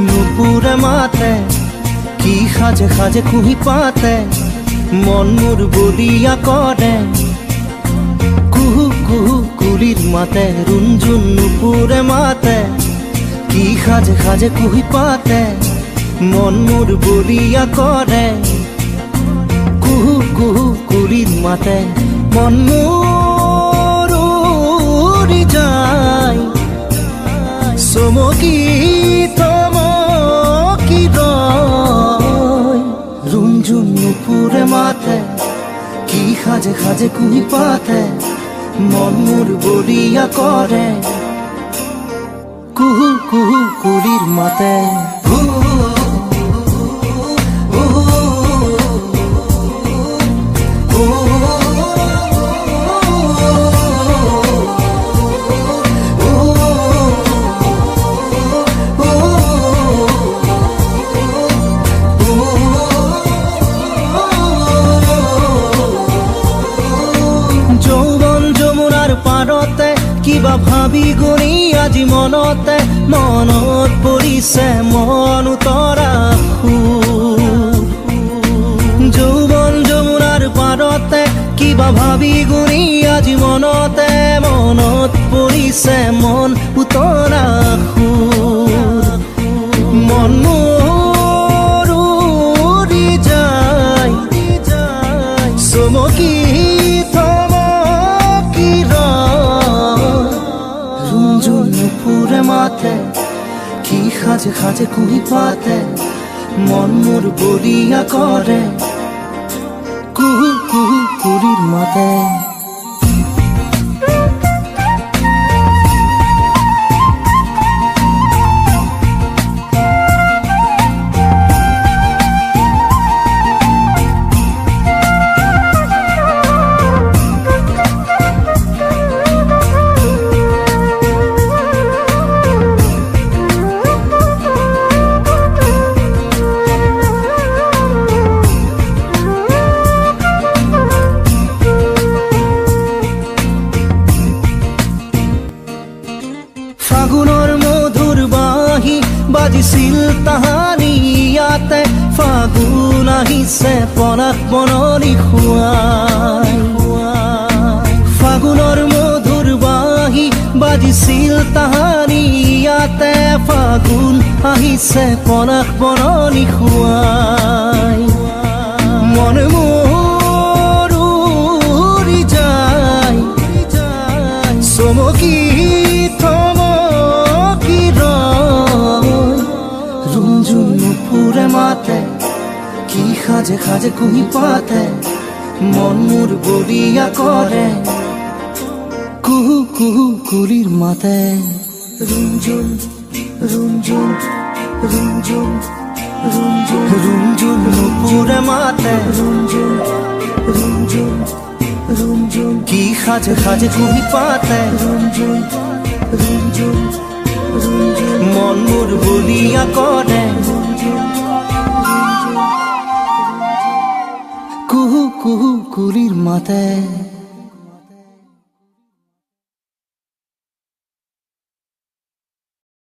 নুপুরে মাতে কি সাজে সাজে কুহি পাতে মন মোর বলিয়া করে কুহু কুহু কুলির মাতে রুঞ্জুন নুপুরে মাতে কি সাজে সাজে কুহি পাতে মন মোর বলিয়া করে কুহু কুহু কুলির মাতে মন মোর উড়ি যায় চমকি থমকি রয় রুঞ্জুন নুপুরে মাতে কি সাজে সাজে কুহি পাতে মন মোর বলিয়া করে কুহু কুহু কুলির মাতে পাৰতে কিবা ভাবি গুণি আজি মনতে মনত পৰিছে মন উতৰা যৌৱন যমুনাৰ পাৰতে কিবা ভাবি গুণি আজি মনতে মনত পৰিছে মন উতৰা মন মোৰ উৰি যায় চমকি নুপুরে মাতে কি সাজে সাজে কুহি পাতে মন মোর বলিয়া করে কুহু কুহু কুলির মাতে ফাগুনৰ মধুৰ বাঁহী বাজিছিল তাহানি ইয়াতে ফাগুন আহিছে পনাত বননি খুৱাই ফাগুনৰ মধুৰ বাঁহী বাজিছিল তাহানি ইয়াতে ফাগুন আহিছে পনাত বননি খুৱাই মন মোৰ উৰি যায় চমকি নুপুরে মাতে কি সাজে সাজে কুহি পাতে মন মোর বলিয়া করে কুহু কুহু কুলির মাতে রুঞ্জুন রুঞ্জুন রুঞ্জুন রুঞ্জুন রুঞ্জুন নুপুরে মাতে রুঞ্জুন রুঞ্জুন রুঞ্জুন কি সাজে সাজে কুহি পাতে রুঞ্জুন রুঞ্জুন মন মোর বলিয়া করে কুহু কুহু কুলির মাতে।